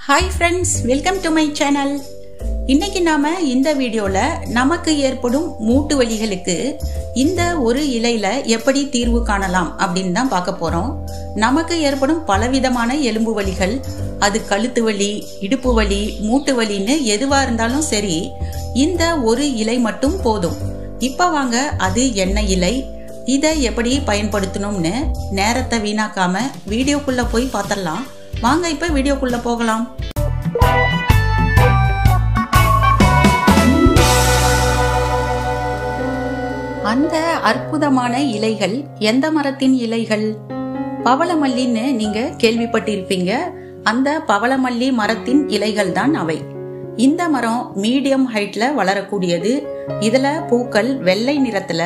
Hi friends, welcome to my channel. இன்னைக்கு நாம இந்த வீடியோல நமக்கு ஏற்படும் மூட்டு வலிகளுக்கு இந்த ஒரு இலையில எப்படி தீர்வு காணலாம் அப்படின்னு தான் பார்க்க போறோம். நமக்கு ஏற்படும் பலவிதமான எலும்பு வலிகள், அது கழுத்து வலி, இடுப்பு வலி, மூட்டு வலின்னு எதுவா இருந்தாலும் சரி, இந்த ஒரு இலை மட்டும் போதும். இப்ப வாங்க அது என்ன இலை, இதை எப்படி பயன்படுத்தணும்னு நேரத்தை வீணாக்காம வீடியோக்குள்ள போய் பார்த்தரலாம். வாங்க இப்ப வீடியோக்குள்ள போகலாம். அந்த அற்புதமான இலைகள் எந்த மரத்தின் இலைகள்? பவளமல்லின்னு நீங்க கேள்விப்பட்டிருப்பீங்க. அந்த பவளமல்லி மரத்தின் இலைகள் தான் அவை. இந்த மரம் மீடியம் ஹைட்ல வளரக்கூடியது. இதுல பூக்கள் வெள்ளை நிறத்துல,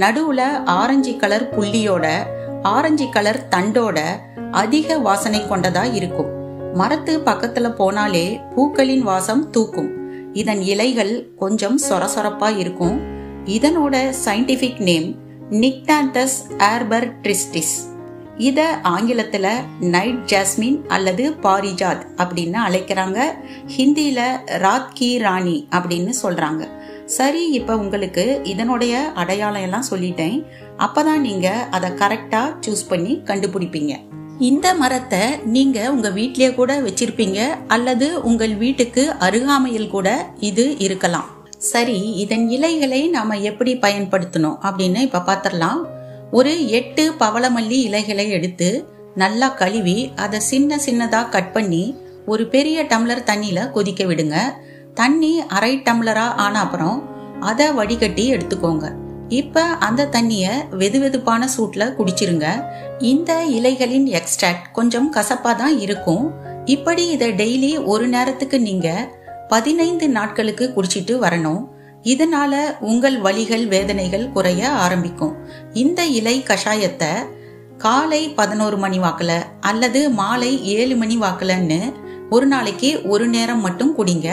நடுவுல ஆரஞ்சு கலர் புள்ளியோட, ஆரஞ்சு கலர் தண்டோட அதிக வாசனை கொண்டதா இருக்கும். மரத்து பக்கத்துல போனாலே பூக்களின் வாசம் தூக்கும். இதன் இலைகள் கொஞ்சம் சொரசொரப்பா இருக்கும். இதனோட சயின்டிபிக் நேம் நிக்டாந்தஸ் ஆர்பர்ட்ரிஸ்டிஸ். இத ஆங்கிலத்துல நைட் ஜாஸ்மின் அல்லது பாரிஜாத் அப்படின்னு அழைக்கிறாங்க. ஹிந்தியில ராத் கி ராணி அப்படின்னு சொல்றாங்க. சரி, இப்ப உங்களுக்கு இதனுடைய அடையாளம் எல்லாம் சொல்லிட்டேன். அப்பதான் நீங்க அதை கரெக்டா சூஸ் பண்ணி கண்டுபிடிப்பீங்க. இந்த மரத்தை நீங்க உங்க வீட்லயே கூட வச்சிருப்பீங்க, அல்லது உங்கள் வீட்டுக்கு அருகாமையில் கூட இது இருக்கலாம். சரி, இதன் இலைகளை நாம எப்படி பயன்படுத்தணும் அப்படின்னு இப்ப பாத்திரலாம். ஒரு 8 பவளமல்லி இலைகளை எடுத்து நல்லா கழுவி அதை சின்ன சின்னதா கட் பண்ணி ஒரு பெரிய டம்ளர் தண்ணியில கொதிக்க விடுங்க. தண்ணி அரை டம்ளரா ஆன அப்புறம் அதை வடிகட்டி எடுத்துக்கோங்க. இப்ப அந்த தண்ணிய வெதுவெதுப்பான சூட்ல குடிச்சிருங்க. இந்த இலைகளின் எக்ஸ்ட்ராக்ட் கொஞ்சம் கசப்பா தான் இருக்கும். இப்படி இதை டெய்லி ஒரு நேரத்துக்கு நீங்க 15 நாட்களுக்கு குடிச்சிட்டு வரணும். இதனால உங்கள் வலிகள் வேதனைகள் குறைய ஆரம்பிக்கும். இந்த இலை கஷாயத்தை காலை 11 மணி வாக்குல அல்லது மாலை 7 மணி வாக்குலன்னு ஒரு நாளைக்கு ஒரு நேரம் மட்டும் குடிங்க.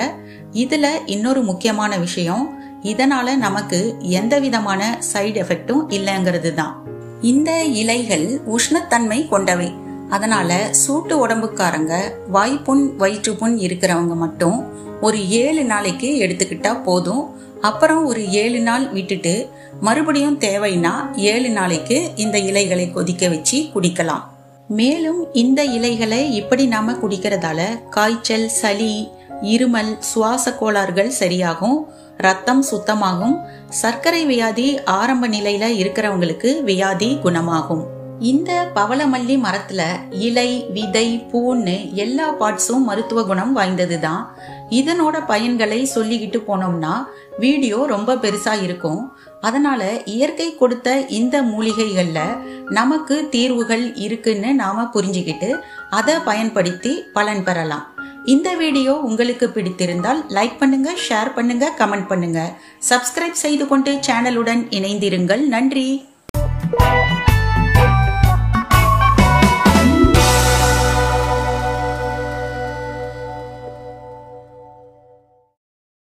இதுல இன்னொரு முக்கியமான விஷயம், இதனால நமக்கு எந்த விதமான சைடு எஃபெக்டும் இல்லைங்கிறது தான். இந்த இலைகள் உஷ்ணத்தன்மை கொண்டவை. அதனால சூட்டு உடம்புக்காரங்க, வாய்ப்புண் வயிற்றுப்புண் இருக்கிறவங்க மட்டும் ஒரு 7 நாளைக்கு எடுத்துக்கிட்டா போதும். அப்புறம் ஒரு 7 நாள் விட்டுட்டு மறுபடியும் தேவைன்னா 7 நாளைக்கு இந்த இலைகளை கொதிக்க வச்சு குடிக்கலாம். மேலும் இந்த இலைகளை இப்படி நாம குடிக்கிறதால காய்ச்சல், சளி, இருமல், சுவாச கோளாறுகள் சரியாகும், ரத்தம் சுத்தமாகும், சர்க்கரை வியாதி ஆரம்ப நிலையில இருக்கிறவங்களுக்கு வியாதி குணமாகும். இந்த பவளமல்லி மரத்துல இலை, விதை, பூன்னு எல்லா பார்ட்ஸும் மருத்துவ குணம் வாய்ந்ததுதான். இதனோட பயன்களை சொல்லிக்கிட்டு போனோம்னா வீடியோ ரொம்ப பெருசா இருக்கும். அதனால இயற்கை கொடுத்த இந்த மூலிகைகள்ல நமக்கு தீர்வுகள் இருக்குன்னு நாம புரிஞ்சுக்கிட்டு அதை பயன்படுத்தி பலன் பெறலாம். இந்த வீடியோ உங்களுக்கு பிடித்திருந்தால் லைக் பண்ணுங்க, ஷேர் பண்ணுங்க, கமெண்ட் பண்ணுங்க. சப்ஸ்கிரைப் செய்து கொண்டு சேனலுடன் இணைந்திருங்கள். நன்றி.